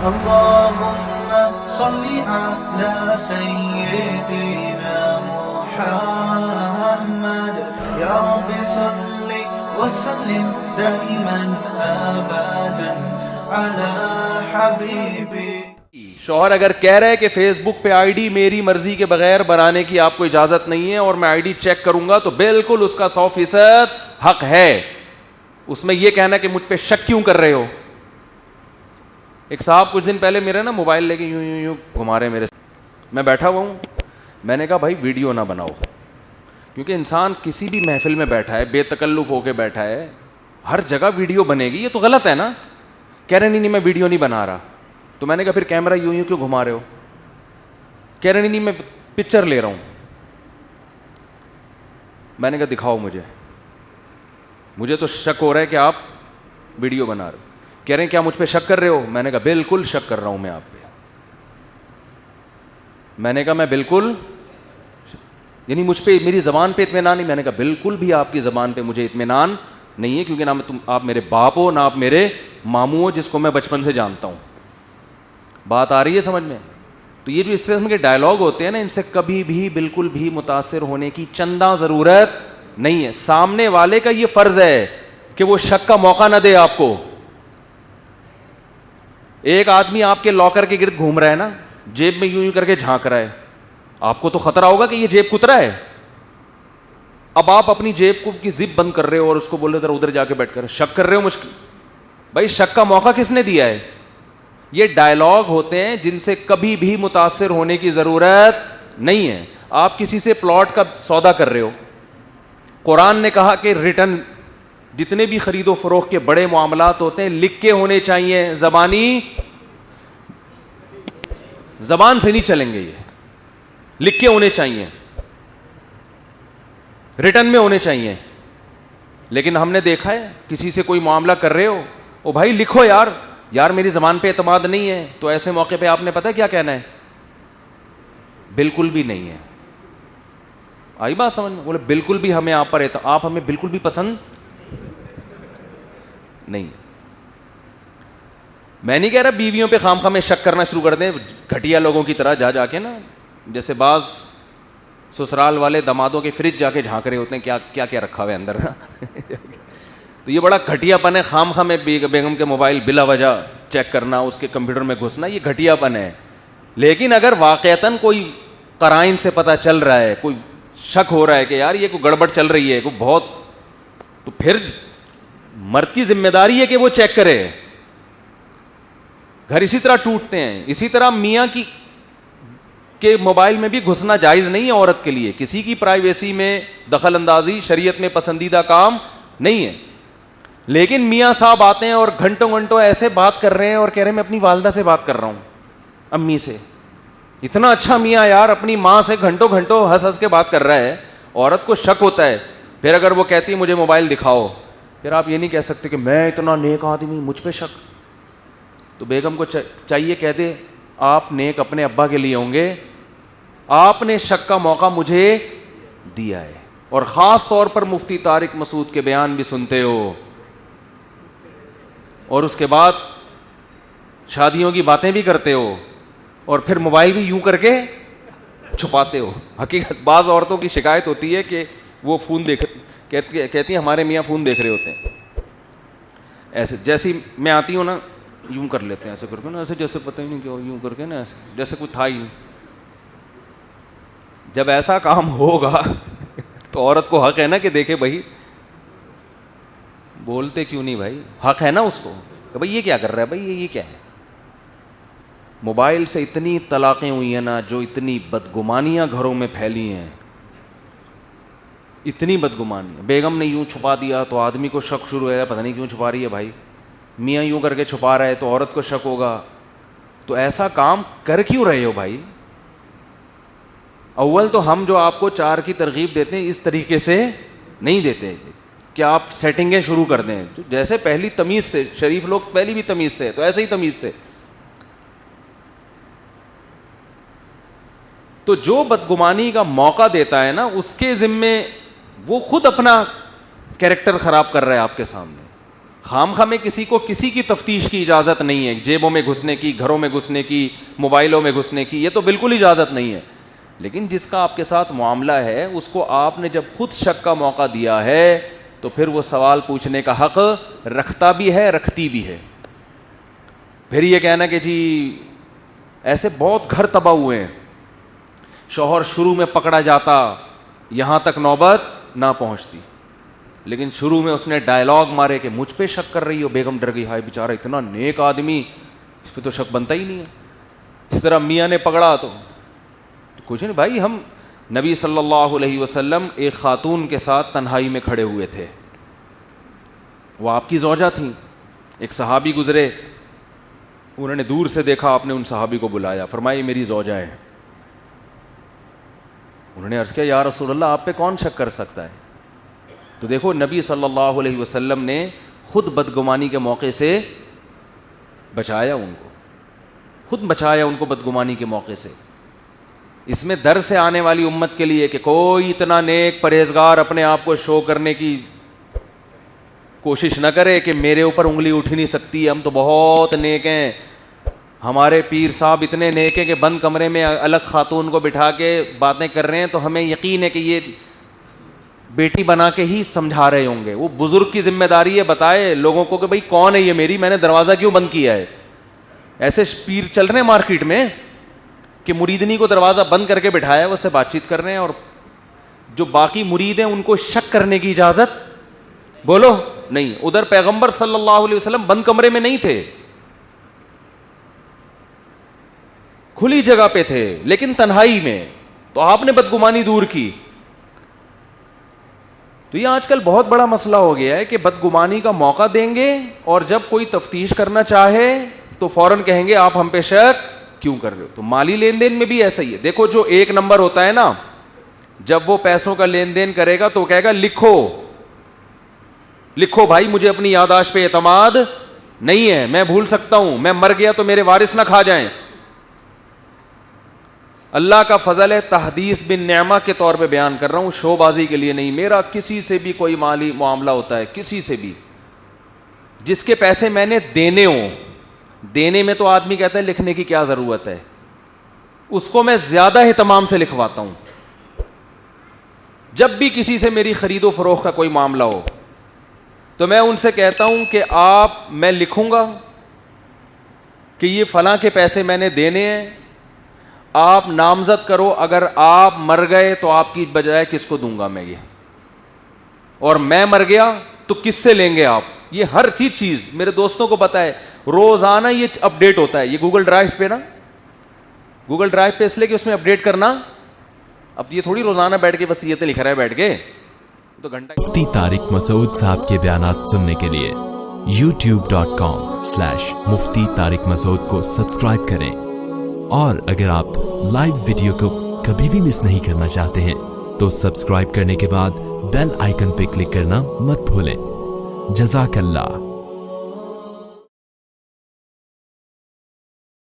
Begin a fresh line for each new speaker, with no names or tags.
اللهم صل على سيدنا محمد يا رب صل وسلم دائما ابدا على حبيبي.
شوہر اگر کہہ رہے کہ فیس بک پہ آئی ڈی میری مرضی کے بغیر بنانے کی آپ کو اجازت نہیں ہے اور میں آئی ڈی چیک کروں گا، تو بالکل اس کا 100% حق ہے. اس میں یہ کہنا کہ مجھ پہ شک کیوں کر رہے ہو. ایک صاحب کچھ دن پہلے میرا موبائل لے کے یوں یوں یوں گھما رہے میرے، میں بیٹھا ہوا ہوں، میں نے کہا بھائی ویڈیو نہ بناؤ، کیونکہ انسان کسی بھی محفل میں بیٹھا ہے، بے تکلف ہو کے بیٹھا ہے، ہر جگہ ویڈیو بنے گی، یہ تو غلط ہے نا. کہہ رہے نہیں میں ویڈیو نہیں بنا رہا. تو میں نے کہا پھر کیمرہ یوں یوں کیوں گھما رہے ہو. کہہ رہے نہیں میں پکچر لے رہا ہوں. میں نے کہا دکھاؤ مجھے تو شک ہو رہا ہے کہ آپ ویڈیو بنا رہے ہو. کہہ رہے ہیں کیا مجھ پہ شک کر رہے ہو. میں نے کہا بالکل شک کر رہا ہوں میں آپ پہ. میں نے کہا میں بالکل، یعنی مجھ پہ میری زبان پہ اطمینان نہیں. میں نے کہا بالکل بھی آپ کی زبان پہ مجھے اطمینان نہیں ہے، کیونکہ نہ آپ میرے باپ ہو نہ آپ میرے ماموں ہو جس کو میں بچپن سے جانتا ہوں. بات آ رہی ہے سمجھ میں؟ تو یہ جو اس قسم کے ڈائلاگ ہوتے ہیں نا، ان سے کبھی بھی بالکل بھی متاثر ہونے کی چندہ ضرورت نہیں ہے. سامنے والے کا یہ فرض ہے کہ وہ شک کا موقع نہ دے آپ کو. ایک آدمی آپ کے لاکر کے گرد گھوم رہا ہے نا، جیب میں یوں یوں کر کے جھانک رہا ہے، آپ کو تو خطرہ ہوگا کہ یہ جیب کترا ہے. اب آپ اپنی جیب کو کی زپ بند کر رہے ہو اور اس کو بول رہے ادھر جا کے بیٹھ کر شک کر رہے ہو مشکل. بھائی شک کا موقع کس نے دیا ہے؟ یہ ڈائلاگ ہوتے ہیں جن سے کبھی بھی متاثر ہونے کی ضرورت نہیں ہے. آپ کسی سے پلاٹ کا سودا کر رہے ہو، قرآن نے کہا کہ ریٹرن جتنے بھی خرید و فروخت کے بڑے معاملات ہوتے ہیں لکھ کے ہونے چاہیے. زبان سے نہیں چلیں گے، یہ لکھ کے ہونے چاہیے، ریٹرن میں ہونے چاہیے. لیکن ہم نے دیکھا ہے کسی سے کوئی معاملہ کر رہے ہو، او بھائی لکھو یار میری زبان پہ اعتماد نہیں ہے. تو ایسے موقع پہ آپ نے پتہ کیا کہنا ہے؟ بالکل بھی نہیں ہے. آئی بات سمجھ میں؟ بولے بالکل بھی ہمیں آپ پر آپ ہمیں بالکل بھی پسند نہیں. میں نہیں کہہ رہا بیویوں پہ خام خواہ میں شک کرنا شروع کر دیں گھٹیا لوگوں کی طرح جا کے نا، جیسے بعض سسرال والے دامادوں کے فریج جا کے جھانک رہے ہوتے ہیں کیا کیا رکھا ہوا ہے اندر. تو یہ بڑا گھٹیا پن ہے. خام خواہ میں بیگم کے موبائل بلا وجہ چیک کرنا، اس کے کمپیوٹر میں گھسنا، یہ گھٹیا پن ہے. لیکن اگر واقعتاً کوئی قرائن سے پتہ چل رہا ہے، کوئی شک ہو رہا ہے کہ یار یہ کوئی گڑبڑ چل رہی ہے کوئی بہت، تو پھر مرد کی ذمہ داری ہے کہ وہ چیک کرے. گھر اسی طرح ٹوٹتے ہیں. اسی طرح میاں کے موبائل میں بھی گھسنا جائز نہیں ہے عورت کے لیے. کسی کی پرائیویسی میں دخل اندازی شریعت میں پسندیدہ کام نہیں ہے. لیکن میاں صاحب آتے ہیں اور گھنٹوں ایسے بات کر رہے ہیں اور کہہ رہے ہیں میں اپنی والدہ سے بات کر رہا ہوں، امی سے. اتنا اچھا میاں یار اپنی ماں سے گھنٹوں ہنس کے بات کر رہا ہے. عورت کو شک ہوتا ہے. پھر اگر وہ کہتی ہے مجھے موبائل دکھاؤ، پھر آپ یہ نہیں کہہ سکتے کہ میں اتنا نیک آدمی مجھ پہ شک. تو بیگم کو چاہیے کہہ دے آپ نیک اپنے ابا کے لیے ہوں گے، آپ نے شک کا موقع مجھے دیا ہے. اور خاص طور پر مفتی طارق مسعود کے بیان بھی سنتے ہو اور اس کے بعد شادیوں کی باتیں بھی کرتے ہو اور پھر موبائل بھی یوں کر کے چھپاتے ہو. حقیقت بعض عورتوں کی شکایت ہوتی ہے کہ وہ فون کہتی ہیں ہمارے میاں فون دیکھ رہے ہوتے ہیں. ایسے جیسی میں آتی ہوں نا یوں کر لیتے ہیں ایسے کر کے نا، ایسے جیسے پتہ ہی نہیں کیا یوں کر کے نا، ایسے جیسے کچھ تھا ہی نہیں. جب ایسا کام ہوگا تو عورت کو حق ہے نا کہ دیکھے بھائی بولتے کیوں نہیں بھائی، حق ہے نا اس کو کہ بھائی یہ کیا کر رہا ہے، بھائی یہ کیا ہے. موبائل سے اتنی طلاقیں ہوئی ہیں نا، جو اتنی بدگمانیاں گھروں میں پھیلی ہیں، اتنی بدگمانیاں. بیگم نے یوں چھپا دیا تو آدمی کو شک شروع ہے پتہ نہیں کیوں چھپا رہی ہے بھائی. میاں یوں کر کے چھپا رہا ہے تو عورت کو شک ہوگا. تو ایسا کام کر کیوں رہے ہو بھائی؟ اول تو ہم جو آپ کو 4 کی ترغیب دیتے ہیں اس طریقے سے نہیں دیتے کہ آپ سیٹنگیں شروع کر دیں. جیسے پہلی تمیز سے، شریف لوگ پہلی بھی تمیز سے، تو ایسے ہی تمیز سے. تو جو بدگمانی کا موقع دیتا ہے نا اس کے ذمے وہ خود اپنا کیریکٹر خراب کر رہا ہے آپ کے سامنے. خام خواہ میں کسی کو کسی کی تفتیش کی اجازت نہیں ہے, جیبوں میں گھسنے کی, گھروں میں گھسنے کی, موبائلوں میں گھسنے کی, یہ تو بالکل اجازت نہیں ہے. لیکن جس کا آپ کے ساتھ معاملہ ہے اس کو آپ نے جب خود شک کا موقع دیا ہے تو پھر وہ سوال پوچھنے کا حق رکھتا بھی ہے, رکھتی بھی ہے. پھر یہ کہنا کہ جی ایسے بہت گھر تباہ ہوئے ہیں, شوہر شروع میں پکڑا جاتا, یہاں تک نوبت نہ پہنچتی, لیکن شروع میں اس نے ڈائلاگ مارے کہ مجھ پہ شک کر رہی ہو, بیگم ڈر گئی, ہائے بیچارہ اتنا نیک آدمی, اس پہ تو شک بنتا ہی نہیں ہے. اس طرح میاں نے پکڑا تو کچھ نہیں بھائی, ہم نبی صلی اللہ علیہ وسلم ایک خاتون کے ساتھ تنہائی میں کھڑے ہوئے تھے, وہ آپ کی زوجہ تھیں. ایک صحابی گزرے, انہوں نے دور سے دیکھا, آپ نے ان صحابی کو بلایا, فرمایا یہ میری زوجہ ہیں. انہوں نے عرض کیا یا رسول اللہ آپ پہ کون شک کر سکتا ہے؟ تو دیکھو نبی صلی اللہ علیہ وسلم نے خود بدگمانی کے موقع سے بچایا ان کو, خود بچایا ان کو بدگمانی کے موقع سے. اس میں در سے آنے والی امت کے لیے کہ کوئی اتنا نیک پرہیزگار اپنے آپ کو شو کرنے کی کوشش نہ کرے کہ میرے اوپر انگلی اٹھ نہیں سکتی, ہم تو بہت نیک ہیں, ہمارے پیر صاحب اتنے نیک ہیں کہ بند کمرے میں الگ خاتون کو بٹھا کے باتیں کر رہے ہیں تو ہمیں یقین ہے کہ یہ بیٹی بنا کے ہی سمجھا رہے ہوں گے. وہ بزرگ کی ذمہ داری ہے بتائے لوگوں کو کہ بھائی کون ہے یہ میری, میں نے دروازہ کیوں بند کیا ہے. ایسے پیر چل رہے ہیں مارکیٹ میں کہ مریدنی کو دروازہ بند کر کے بٹھایا ہے, وہ اس سے بات چیت کر رہے ہیں, اور جو باقی مرید ہیں ان کو شک کرنے کی اجازت بولو نہیں. ادھر پیغمبر صلی اللہ علیہ وسلم بند کمرے میں نہیں تھے, کھلی جگہ پہ تھے لیکن تنہائی میں, تو آپ نے بدگمانی دور کی. تو یہ آج کل بہت بڑا مسئلہ ہو گیا ہے کہ بدگمانی کا موقع دیں گے اور جب کوئی تفتیش کرنا چاہے تو فوراً کہیں گے آپ ہم پہ شک کیوں کر رہے ہو. تو مالی لین دین میں بھی ایسا ہی ہے. دیکھو جو ایک نمبر ہوتا ہے نا, جب وہ پیسوں کا لین دین کرے گا تو وہ کہے گا لکھو لکھو بھائی, مجھے اپنی یادداشت پہ اعتماد نہیں ہے, میں بھول سکتا ہوں, میں مر گیا تو میرے وارث نہ کھا جائیں. اللہ کا فضل ہے, تحدیث بن نعمہ کے طور پہ بیان کر رہا ہوں, شو بازی کے لیے نہیں. میرا کسی سے بھی کوئی مالی معاملہ ہوتا ہے, کسی سے بھی, جس کے پیسے میں نے دینے ہوں, دینے میں تو آدمی کہتا ہے لکھنے کی کیا ضرورت ہے, اس کو میں زیادہ اہتمام سے لکھواتا ہوں. جب بھی کسی سے میری خرید و فروخت کا کوئی معاملہ ہو تو میں ان سے کہتا ہوں کہ میں لکھوں گا کہ یہ فلاں کے پیسے میں نے دینے ہیں, آپ نامزد کرو, اگر آپ مر گئے تو آپ کی بجائے کس کو دوں گا میں یہ, اور میں مر گیا تو کس سے لیں گے آپ. یہ ہر چیز میرے دوستوں کو پتا ہے, روزانہ یہ اپڈیٹ ہوتا ہے. یہ گوگل ڈرائیو پہ نا, گوگل ڈرائیو پہ اس لیے کہ اس میں اپڈیٹ کرنا, اب یہ تھوڑی روزانہ بیٹھ کے وصیتیں لکھ رہا ہے بیٹھ کے, تو گھنٹہ.
مفتی طارق مسعود صاحب کے بیانات سننے کے لیے youtube.com/مفتی طارق مسعود کو سبسکرائب کریں, اور اگر آپ لائیو ویڈیو کو کبھی بھی مس نہیں کرنا چاہتے ہیں تو سبسکرائب کرنے کے بعد بیل آئیکن پہ کلک کرنا مت بھولیں. جزاک اللہ.